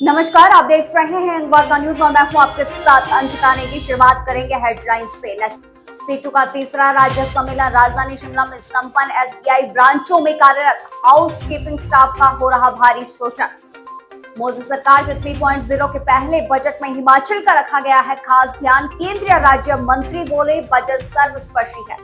नमस्कार, आप देख रहे हैं वार्ता न्यूज और मैं हूं आपके साथ अंकिता नेगी। शुरुआत करेंगे हेडलाइंस से। सीटू का तीसरा राज्य सम्मेलन राजधानी शिमला में संपन्न। एसबीआई ब्रांचों में कार्यरत हाउस कीपिंग स्टाफ का हो रहा भारी शोषण। मोदी सरकार के 3.0 के पहले बजट में हिमाचल का रखा गया है खास ध्यान। केंद्रीय राज्य मंत्री बोले बजट सर्वस्पर्शी है।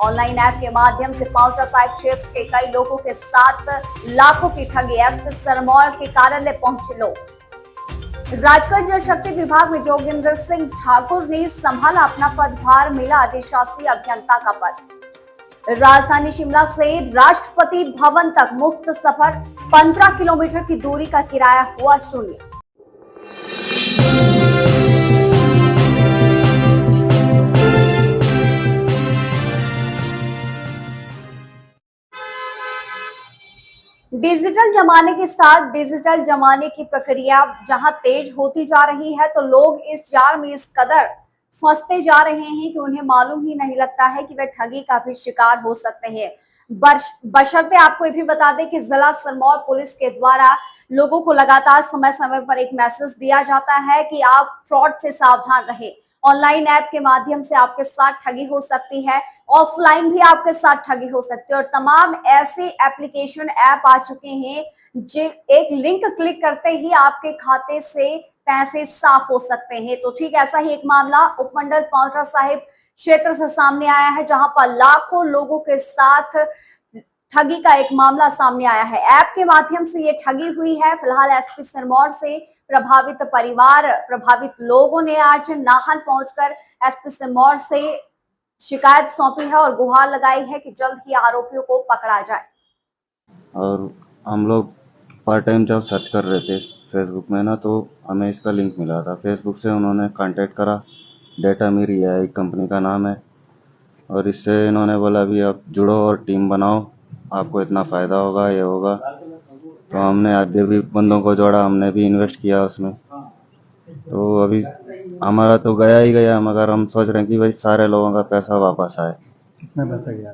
ऑनलाइन ऐप के माध्यम से पांवटा साहिब क्षेत्र के कई लोगों के साथ लाखों की ठगी। एसपी सिरमौर के कार्यालय पहुंचे लोग। राजगढ़ जल शक्ति विभाग में जोगिंदर सिंह ठाकुर ने संभाला अपना पदभार, मिला अधिशासी अभियंता का पद। राजधानी शिमला से राष्ट्रपति भवन तक मुफ्त सफर, 15 किलोमीटर की दूरी का किराया हुआ शून्य। डिजिटल जमाने के साथ डिजिटल जमाने की प्रक्रिया जहां तेज होती जा रही है, तो लोग इस जाल में इस कदर फंसते जा रहे हैं कि उन्हें मालूम ही नहीं लगता है कि वे ठगी का भी शिकार हो सकते हैं। बशर्ते आपको ये भी बता दें कि जिला सिरमौर पुलिस के द्वारा लोगों को लगातार समय समय पर एक मैसेज दिया जाता है कि आप फ्रॉड से सावधान रहें। ऑनलाइन ऐप के माध्यम से आपके साथ ठगी हो सकती है, ऑफलाइन भी आपके साथ ठगी हो सकती है और तमाम ऐसे एप्लीकेशन ऐप आ चुके हैं जो एक लिंक क्लिक करते ही आपके खाते से पैसे साफ हो सकते हैं। तो ठीक ऐसा ही एक मामला उपमंडल पांवटा साहिब क्षेत्र से सामने आया है, जहां पर लाखों लोगों के साथ ठगी का एक मामला सामने आया है। ऐप के माध्यम से ये ठगी हुई है। फिलहाल एसपी सिरमौर से प्रभावित परिवार, प्रभावित लोगों ने आज नाहन पहुंचकर एसपी सिरमौर से शिकायत सौंपी है और गुहार लगाई है कि जल्द ही आरोपियों को पकड़ा जाए। और हम लोग पार्ट टाइम जॉब सर्च कर रहे थे फेसबुक में ना, तो हमें इसका लिंक मिला था। फेसबुक से उन्होंने कांटेक्ट करा। डेटा मेरी है, एक कंपनी का नाम है, और इससे इन्होंने बोला भी आप जुड़ो और टीम बनाओ, आपको इतना फ़ायदा होगा, ये होगा। तो हमने आगे भी बंदों को जोड़ा, हमने भी इन्वेस्ट किया उसमें। तो अभी हमारा तो गया ही गया, मगर हम सोच रहे हैं कि भाई सारे लोगों का पैसा वापस आए। कितना पैसा गया?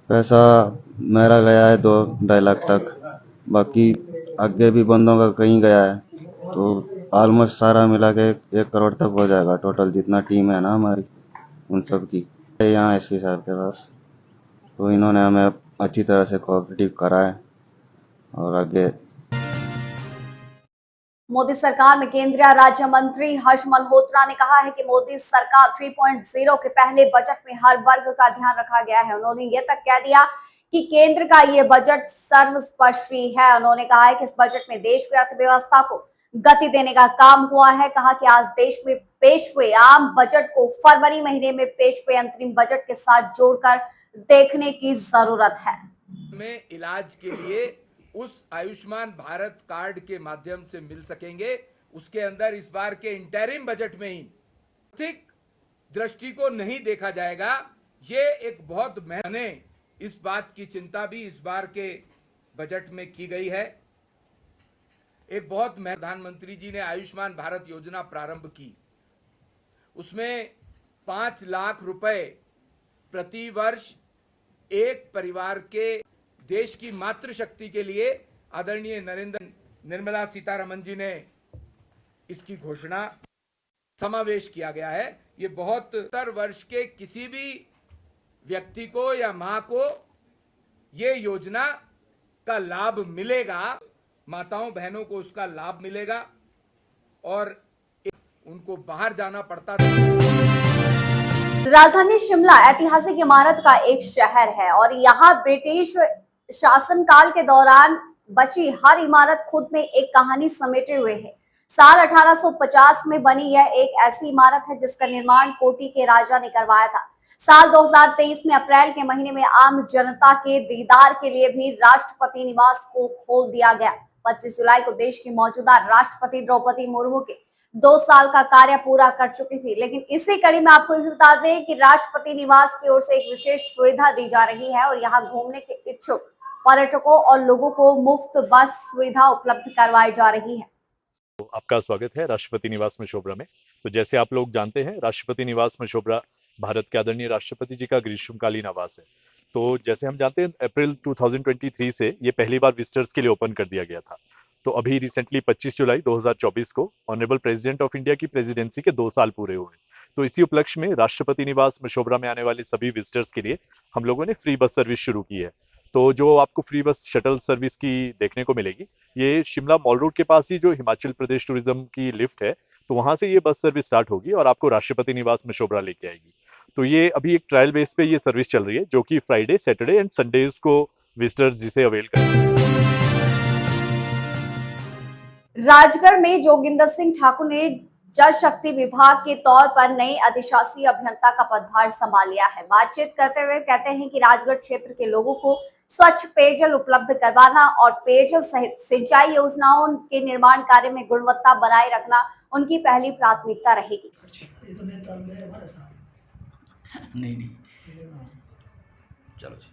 पैसा मेरा गया है 2-2.5 लाख तक, बाकी आगे भी बंदों का कहीं गया है। तो ऑलमोस्ट सारा मिला के 1 करोड़ तक हो जाएगा टोटल, जितना टीम है ना हमारी उन सब की। यहाँ एसपी साहब के पास, तो इन्होंने हमें अच्छी तरह से कोऑपरेटिव करा है और आगे। मोदी सरकार में केंद्रीय राज्य मंत्री हर्ष मल्होत्रा ने कहा है कि मोदी सरकार 3.0 के पहले बजट में हर वर्ग का ध्यान रखा गया है। उन्होंने ये तक कह दिया कि केंद्र का ये बजट सर्वस्पर्शी है। उन्होंने कहा है कि इस बजट में देश की अर्थव्यवस्था को गति देने का काम हुआ है। कहा कि आज देश में पेश हुए आम बजट को फरवरी महीने में पेश हुए अंतरिम बजट के साथ जोड़कर देखने की जरूरत है। में इलाज के लिए उस आयुष्मान भारत कार्ड के माध्यम से मिल सकेंगे। उसके अंदर इस बार के इंटरिम बजट में ही आर्थिक दृष्टि को नहीं देखा जाएगा। ये एक बहुत मैंने इस बात की चिंता भी इस बार के बजट में की गई है। एक बहुत प्रधानमंत्री जी ने आयुष्मान भारत योजना प्रारंभ की, उसमें 5 लाख रुपए प्रति वर्ष एक परिवार के देश की मातृशक्ति के लिए आदरणीय निर्मला सीतारमण जी ने इसकी घोषणा समावेश किया गया है। ये बहुत 70 वर्ष के किसी भी व्यक्ति को या मां को ये योजना का लाभ मिलेगा, माताओं बहनों को उसका लाभ मिलेगा। और उनको बाहर जाना पड़ता था। राजधानी शिमला ऐतिहासिक इमारत का एक शहर है और यहाँ ब्रिटिश शासनकाल के दौरान बची हर इमारत खुद में एक कहानी समेटे हुए है। साल 1850 में बनी यह एक ऐसी इमारत है जिसका निर्माण कोटी के राजा ने करवाया था। साल 2023 में अप्रैल के महीने में आम जनता के दीदार के लिए भी राष्ट्रपति निवास को खोल दिया गया। 25 जुलाई को देश की मौजूदा राष्ट्रपति द्रौपदी मुर्मू के 2 साल का कार्य पूरा कर चुकी थी। लेकिन इसी कड़ी में आपको भी बता दें कि राष्ट्रपति निवास की ओर से एक विशेष सुविधा दी जा रही है और यहाँ घूमने के इच्छुक पर्यटकों और लोगों को मुफ्त बस सुविधा उपलब्ध करवाई जा रही है। तो आपका स्वागत है राष्ट्रपति निवास मशोबरा में। तो जैसे आप लोग जानते हैं, राष्ट्रपति निवास मशोबरा भारत के आदरणीय राष्ट्रपति जी का ग्रीष्मकालीन आवास है। तो जैसे हम जानते हैं, अप्रैल 2023 से ये पहली बार विजिटर्स के लिए ओपन कर दिया गया था। तो अभी रिसेंटली 25 जुलाई 2024 को ऑनरेबल प्रेसिडेंट ऑफ इंडिया की प्रेसिडेंसी के 2 साल पूरे हुए। तो इसी उपलक्ष्य में राष्ट्रपति निवास मशोबरा में आने वाले सभी विजिटर्स के लिए हम लोगों ने फ्री बस सर्विस शुरू की है। तो जो आपको फ्री बस शटल सर्विस की देखने को मिलेगी, ये शिमला मॉल रोड के पास ही जो हिमाचल प्रदेश टूरिज्म की लिफ्ट है, तो वहां से ये बस सर्विस स्टार्ट होगी और आपको राष्ट्रपति निवास मशोबरा लेके आएगी। तो ये अभी एक ट्रायल बेस पे ये सर्विस चल रही है, जो कि फ्राइडे, सैटरडे एंड संडेज को विजिटर्स जिसे अवेल करें। राजगढ़ में जोगिंदर सिंह ठाकुर ने जल शक्ति विभाग के तौर पर नए अधिशासी अभियंता का पदभार संभाल लिया है। बातचीत करते हुए कहते हैं कि राजगढ़ क्षेत्र के लोगों को स्वच्छ पेयजल उपलब्ध करवाना और पेयजल सहित सिंचाई योजनाओं के निर्माण कार्य में गुणवत्ता बनाए रखना उनकी पहली प्राथमिकता रहेगी। नहीं चलो जी।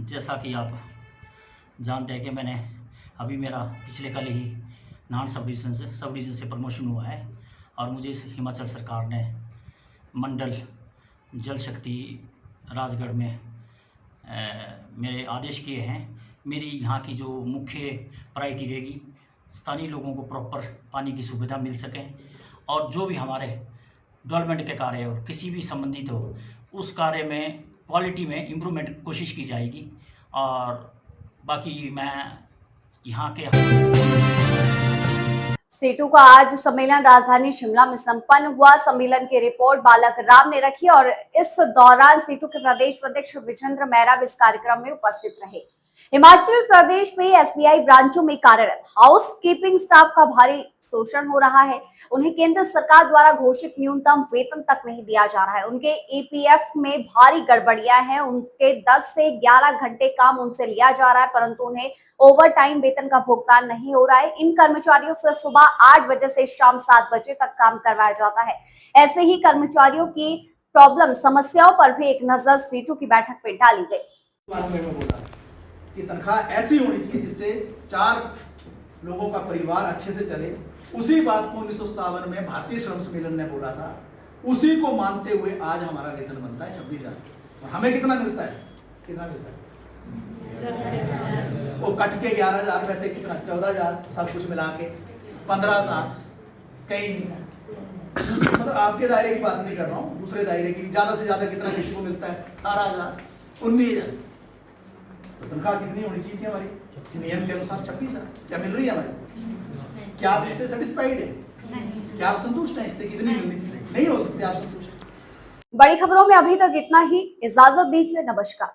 जैसा कि आप जानते हैं कि मैंने अभी मेरा पिछले कल ही नान सब डिवीज़न से प्रमोशन हुआ है और मुझे इस हिमाचल सरकार ने मंडल जल शक्ति राजगढ़ में मेरे आदेश किए हैं। मेरी यहाँ की जो मुख्य प्रायोरिटी रहेगी, स्थानीय लोगों को प्रॉपर पानी की सुविधा मिल सके और जो भी हमारे डेवलपमेंट के कार्य हो, किसी भी संबंधित हो, उस कार्य में क्वालिटी में इम्प्रूवमेंट कोशिश की जाएगी। और बाकी मैं यहाँ के सीटू का आज सम्मेलन राजधानी शिमला में संपन्न हुआ। सम्मेलन की रिपोर्ट बालक राम ने रखी और इस दौरान सीटू के प्रदेश अध्यक्ष विजेंद्र मेहरा भी इस कार्यक्रम में उपस्थित रहे। हिमाचल प्रदेश में एसबीआई ब्रांचों में कार्यरत हाउस कीपिंग स्टाफ का भारी शोषण हो रहा है। उन्हें केंद्र सरकार द्वारा घोषित न्यूनतम वेतन तक नहीं दिया जा रहा है। उनके ईपीएफ में भारी गड़बड़ियां हैं। उनके 10 से 11 घंटे काम उनसे लिया जा रहा है, परंतु उन्हें ओवर टाइम वेतन का भुगतान नहीं हो रहा है। इन कर्मचारियों से सुबह 8 बजे से शाम 7 बजे तक काम करवाया जाता है। ऐसे ही कर्मचारियों की प्रॉब्लम समस्याओं पर भी एक नजर सीटू की बैठक में डाली गई। कि तनख्वाह ऐसी होनी चाहिए जिससे 4 लोगों का परिवार अच्छे से चले। उसी बात को 1957 में भारतीय श्रम सम्मेलन ने बोला था। उसी को मानते हुए आज हमारा वेतन बनता है 26,000 और हमें कितना मिलता है? कितना मिलता है? वो कट के 11,000 वैसे कितना 14,000 सब कुछ मिला के 15,000 कहीं, मतलब आपके दायरे की बात नहीं कर रहा हूँ, दूसरे दायरे की। ज्यादा से ज्यादा कितना किसी को मिलता है? 18,000, 19,000। तो तनख्वाह कितनी होनी चाहिए थी हमारी? नियम के अनुसार 26,000। क्या मिल रही है हमारी? क्या आप इससे सेटिस्फाइड है? क्या आप संतुष्ट हैं इससे? कितनी मिलनी थी? नहीं हो सकते आप संतुष्ट। बड़ी खबरों में अभी तक इतना ही। इजाजत दीजिए। नमस्कार।